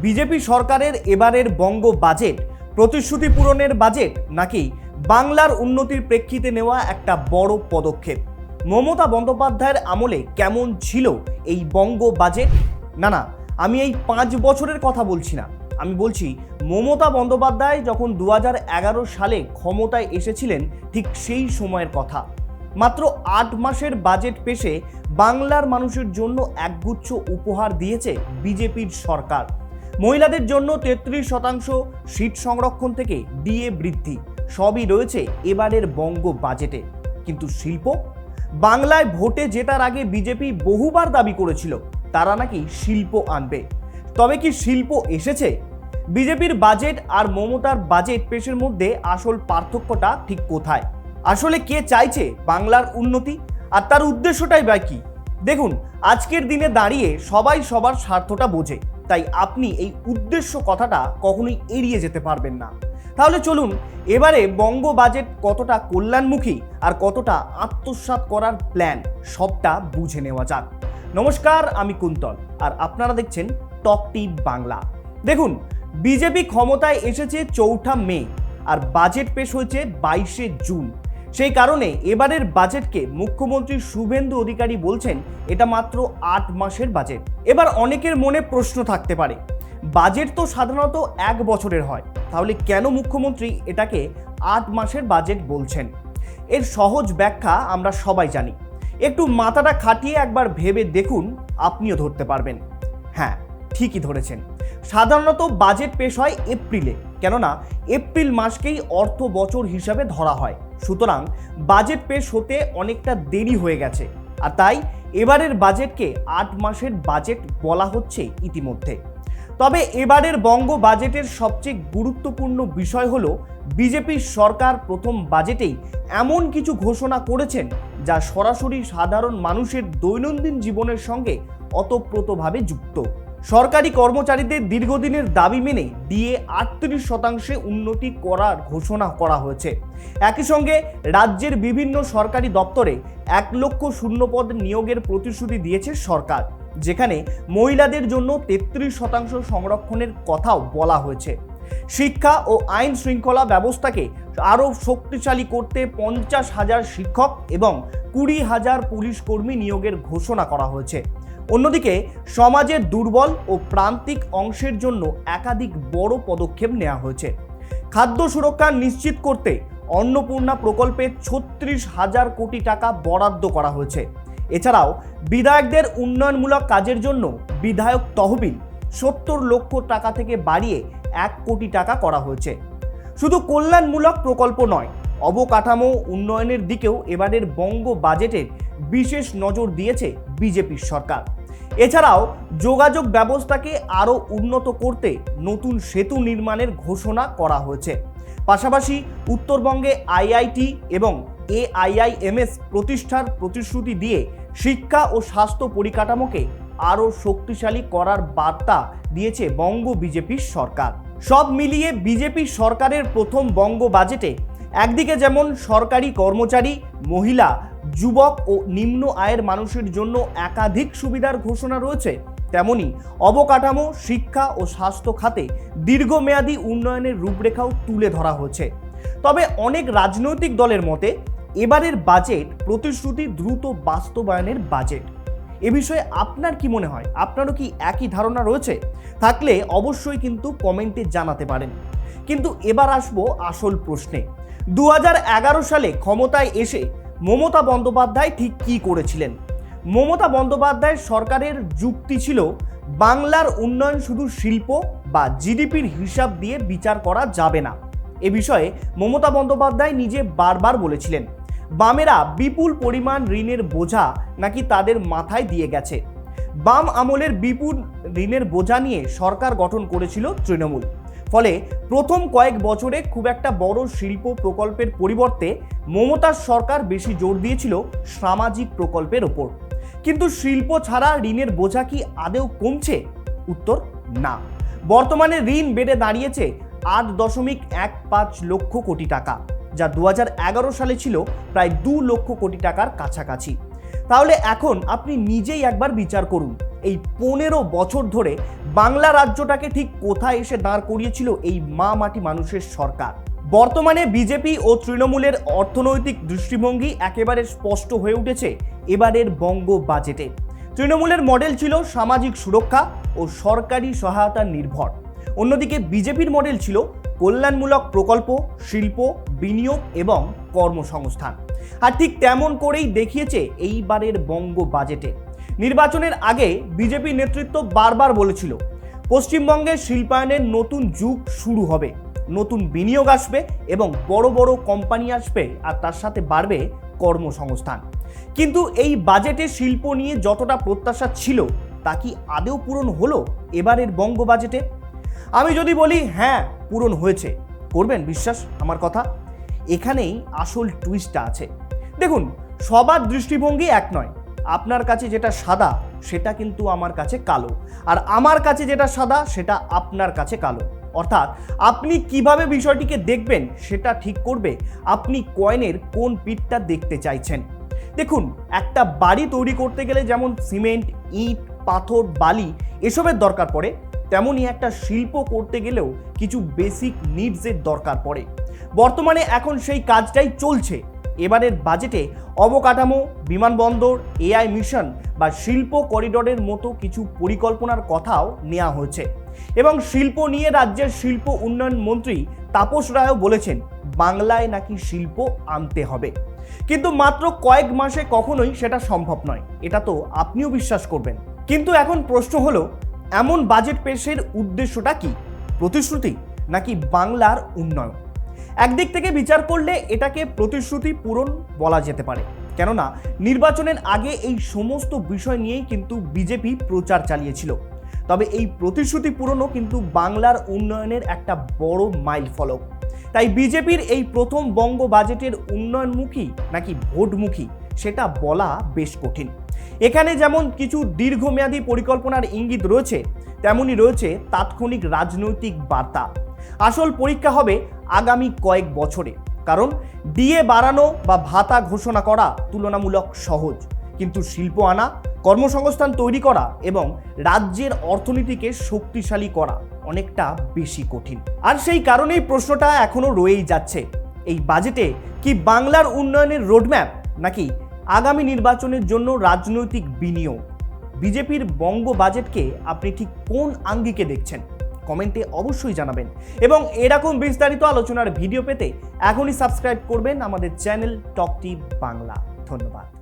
BJP সরকারের এবারের বঙ্গ budget প্রতিশ্রুতি পূরণের বাজেট নাকি বাংলার উন্নতির প্রেক্ষিতে নেওয়া একটা বড় পদক্ষেপ? মমতা বন্দ্যোপাধ্যায়ের আমলে কেমন ছিল এই বঙ্গ বাজেট? না, আমি এই 5 বছরের কথা বলছি না, আমি বলছি মমতা বন্দ্যোপাধ্যায় যখন 2011 সালে ক্ষমতায় এসেছিলেন ঠিক সেই সময়ের কথা। মাত্র 8 মাসের বাজেট পেশে বাংলার মানুষের জন্য একগুচ্ছ উপহার দিয়েছে বিজেপির সরকার। মহিলাদের জন্য 33% সিট সংরক্ষণ থেকে ডিএ বৃদ্ধি সবই রয়েছে এবারের বঙ্গ বাজেটে। কিন্তু শিল্প, বাংলায় ভোটে জেতার আগে বিজেপি বহুবার দাবি করেছিল তারা নাকি শিল্প আনবে। তবে কি শিল্প এসেছে? বিজেপির বাজেট আর মমতার বাজেট পেশের মধ্যে আসল পার্থক্যটা ঠিক কোথায়? আসলে কে চাইছে বাংলার উন্নতি আর তার উদ্দেশ্যটাই বা কি? দেখুন, আজকের দিনে দাঁড়িয়ে সবাই সবার স্বার্থটা বোঝে, তাই আপনি এই উদ্দেশ্য কথাটা কখনোই এড়িয়ে যেতে পারবেন না। তাহলে চলুন এবারে বঙ্গ বাজেট কতটা কল্যাণমুখী আর কতটা আত্মসাৎ করার প্ল্যান সবটা বুঝে নেওয়া যাক। নমস্কার, আমি কুন্তল আর আপনারা দেখছেন টক টিপ বাংলা। দেখুন, বিজেপি ক্ষমতায় এসেছে 4 মে আর বাজেট পেশ হয়েছে 22 জুন। সেই কারণে এবারের বাজেটকে মুখ্যমন্ত্রী শুভেন্দু অধিকারী বলছেন এটা মাত্র 8 মাসের বাজেট। এবার অনেকের মনে প্রশ্ন থাকতে পারে, বাজেট তো সাধারণত 1 বছরের হয়, তাহলে কেন মুখ্যমন্ত্রী এটাকে 8 মাসের বাজেট বলছেন? এর সহজ ব্যাখ্যা আমরা সবাই জানি, একটু মাথাটা খাটিয়ে একবার ভেবে দেখুন, আপনিও ধরতে পারবেন। হ্যাঁ, ঠিকই ধরেছেন, সাধারণত বাজেট পেশ হয় এপ্রিলে, কেননা এপ্রিল মাসকেই অর্থ বছর হিসাবে ধরা হয়। সুতরাং বাজেট পেশ হতে অনেকটা দেরি হয়ে গেছে, আর তাই এবারের বাজেটকে 8 মাসের বাজেট বলা হচ্ছে ইতিমধ্যে। তবে এবারের বঙ্গ বাজেটের সবচেয়ে গুরুত্বপূর্ণ বিষয় হলো বিজেপি সরকার প্রথম বাজেটেই এমন কিছু ঘোষণা করেছেন যা সরাসরি সাধারণ মানুষের দৈনন্দিন জীবনের সঙ্গে ওতপ্রোতভাবে যুক্ত। সরকারি কর্মচারীদের দীর্ঘদিনের দাবি মেনে ডিএ 38% উন্নতি করার ঘোষণা করা হয়েছে। একই সঙ্গে রাজ্যের বিভিন্ন সরকারি দপ্তরে 1 লক্ষ শূন্যপদ নিয়োগের প্রতিশ্রুতি দিয়েছে সরকার, যেখানে মহিলাদের জন্য 33% সংরক্ষণের কথাও বলা হয়েছে। শিক্ষা ও আইন শৃঙ্খলা ব্যবস্থাকে আরও শক্তিশালী করতে 50,000 শিক্ষক এবং 20,000 পুলিশ কর্মী নিয়োগের ঘোষণা করা হয়েছে। অন্যদিকে সমাজের দুর্বল ও প্রান্তিক অংশের জন্য একাধিক বড় পদক্ষেপ নেওয়া হয়েছে। খাদ্য সুরক্ষা নিশ্চিত করতে অন্নপূর্ণা প্রকল্পে 36,000 কোটি টাকা বরাদ্দ করা হয়েছে। এছাড়াও বিধায়কদের উন্নয়নমূলক কাজের জন্য বিধায়ক তহবিল 70 লক্ষ টাকা থেকে বাড়িয়ে 1 কোটি টাকা করা হয়েছে। শুধু কল্যাণমূলক প্রকল্প নয়, অবকাঠামো উন্নয়নের দিকেও এবারের বঙ্গ বাজেটের বিশেষ নজর দিয়েছে বিজেপির সরকার। এছাড়াও যোগাযোগ ব্যবস্থাকে আরও উন্নত করতে নতুন সেতু নির্মাণের ঘোষণা করা হয়েছে। পাশাপাশি উত্তরবঙ্গে আইআইটি এবং AIIMS প্রতিষ্ঠার প্রতিশ্রুতি দিয়ে শিক্ষা ও স্বাস্থ্য পরিকাঠামোকে আরও শক্তিশালী করার বার্তা দিয়েছে বঙ্গ বিজেপির সরকার। সব মিলিয়ে বিজেপি সরকারের প্রথম বঙ্গ বাজেটে একদিকে যেমন সরকারি কর্মচারী, মহিলা, যুবক ও নিম্ন আয়ের মানুষের জন্য একাধিক সুবিধার ঘোষণা রয়েছে, তেমনি অবকাঠামো, শিক্ষা ও স্বাস্থ্য খাতে দীর্ঘমেয়াদী উন্নয়নের রূপরেখাও তুলে ধরা হয়েছে। তবে অনেক রাজনৈতিক দলের মতে এবারের বাজেট প্রতিশ্রুতি দ্রুত বাস্তবায়নের বাজেট। এ বিষয়ে আপনার কি মনে হয়? আপনারও কি একই ধারণা রয়েছে? থাকলে অবশ্যই কিন্তু কমেন্টে জানাতে পারেন। কিন্তু এবার আসবো আসল প্রশ্নে। 2011 সালে ক্ষমতায় এসে মমতা বন্দ্যোপাধ্যায় ঠিক কী করেছিলেন? মমতা বন্দ্যোপাধ্যায়ের সরকারের যুক্তি ছিল বাংলার উন্নয়ন শুধু শিল্প বা জিডিপির হিসাব দিয়ে বিচার করা যাবে না। এ বিষয়ে মমতা বন্দ্যোপাধ্যায় নিজে বারবার বলেছিলেন বামেরা বিপুল পরিমাণ ঋণের বোঝা নাকি তাদের মাথায় দিয়ে গেছে। বাম আমলের বিপুল ঋণের বোঝা নিয়ে সরকার গঠন করেছিল তৃণমূল। ফলে প্রথম কয়েক বছরে খুব একটা বড় শিল্প প্রকল্পের পরিবর্তে মমতার সরকার বেশি জোর দিয়েছিল সামাজিক প্রকল্পের ওপর। কিন্তু শিল্প ছাড়া ঋণের বোঝা কি আদৌ কমছে? উত্তর না। বর্তমানে ঋণ বেড়ে দাঁড়িয়েছে 8.15 লক্ষ কোটি টাকা, যা 2011 সালে ছিল প্রায় 2 লক্ষ কোটি টাকার কাছাকাছি। তাহলে এখন আপনি নিজেই একবার বিচার করুন, এই 15 বছর ধরে বাংলা রাজ্যটাকে ঠিক কোথায় এসে দাঁড় করিয়েছিল এই মা মাটি মানুষের সরকার। বর্তমানে বিজেপি ও তৃণমূলের অর্থনৈতিক দৃষ্টিভঙ্গি একেবারে স্পষ্ট হয়ে উঠেছে এবারের বঙ্গ বাজেটে। তৃণমূলের মডেল ছিল সামাজিক সুরক্ষা ও সরকারি সহায়তা নির্ভর, অন্যদিকে বিজেপির মডেল ছিল কল্যাণমূলক প্রকল্প, শিল্প, বিনিয়োগ এবং কর্মসংস্থান। আর ঠিক তেমন করেই দেখিয়েছে এইবারের বঙ্গ বাজেটে। নির্বাচনের আগে বিজেপি নেতৃত্ব বারবার বলেছিল পশ্চিমবঙ্গের শিল্পায়নের নতুন যুগ শুরু হবে, নতুন বিনিয়োগ আসবে এবং বড় বড় কোম্পানি আসবে, আর তার সাথে বাড়বে কর্মসংস্থান। কিন্তু এই বাজেটে শিল্প নিয়ে যতটা প্রত্যাশা ছিল তা কি আদৌ পূরণ হলো এবারের বঙ্গ বাজেটে? আমি যদি বলি হ্যাঁ পূরণ হয়েছে, করবেন বিশ্বাস আমার কথা? এখানেই আসল টুইস্টটা আছে। দেখুন, সবার দৃষ্টিভঙ্গি এক নয়। আপনার কাছে যেটা সাদা সেটা কিন্তু আমার কাছে কালো, আর আমার কাছে যেটা সাদা সেটা আপনার কাছে কালো। অর্থাৎ আপনি কিভাবে বিষয়টিকে দেখবেন সেটা ঠিক করবে আপনি কয়েনের কোন পিঠটা দেখতে চাইছেন। দেখুন, একটা বাড়ি তৈরি করতে গেলে যেমন সিমেন্ট, ইট, পাথর, বালি এসবের দরকার পড়ে, তেমনই একটা শিল্প করতে গেলেও কিছু বেসিক নিডসের দরকার পড়ে। বর্তমানে এখন সেই কাজটাই চলছে। এবারের বাজেটে অবকাঠামো, বিমানবন্দর, এআই মিশন বা শিল্প করিডোরের মতো কিছু পরিকল্পনার কথাও নেওয়া হয়েছে। এবং শিল্প নিয়ে রাজ্যের শিল্প উন্নয়ন মন্ত্রী তাপস রায়ও বলেছেন বাংলায় নাকি শিল্প আনতে হবে। কিন্তু মাত্র কয়েক মাসে কখনোই সেটা সম্ভব নয়, এটা তো আপনিও বিশ্বাস করবেন। কিন্তু এখন প্রশ্ন হলো, এমন বাজেট পেশের উদ্দেশ্যটা কি? প্রতিশ্রুতি নাকি বাংলার উন্নয়ন? একদিক থেকে বিচার করলে এটাকে প্রতিশ্রুতি পূরণ বলা যেতে পারে, কেননা নির্বাচনের আগে এই সমস্ত বিষয় নিয়েই কিন্তু বিজেপি প্রচার চালিয়েছিল। তবে এই প্রতিশ্রুতি পূরণও কিন্তু বাংলার উন্নয়নের একটা বড় মাইল ফলক। তাই বিজেপির এই প্রথম বঙ্গ বাজেটের উন্নয়নমুখী নাকি ভোটমুখী সেটা বলা বেশ কঠিন। এখানে যেমন কিছু দীর্ঘমেয়াদী পরিকল্পনার ইঙ্গিত রয়েছে, তেমনই রয়েছে তাৎক্ষণিক রাজনৈতিক বার্তা। আসল পরীক্ষা হবে আগামী কয়েক বছরে, কারণ ডিএ বাড়ানো বা ভাতা ঘোষণা করা তুলনামূলক সহজ, কিন্তু শিল্প আনা, কর্মসংস্থান তৈরি করা এবং রাজ্যের অর্থনীতিকে শক্তিশালী করা অনেকটা বেশি কঠিন। আর সেই কারণেই প্রশ্নটা এখনো রয়েই যাচ্ছে, এই বাজেটে কি বাংলার উন্নয়নের রোডম্যাপ নাকি আগামী নির্বাচনের জন্য রাজনৈতিক বিনিয়োগ? বিজেপির বঙ্গ বাজেটকে আপনি ঠিক কোন আঙ্গিকে দেখছেন? কমেন্টে অবশ্যই জানাবেন। এবং এরকম বিস্তারিত আলোচনার ভিডিও পেতে এখনই সাবস্ক্রাইব করবেন আমাদের চ্যানেল টক টিভি বাংলা। ধন্যবাদ।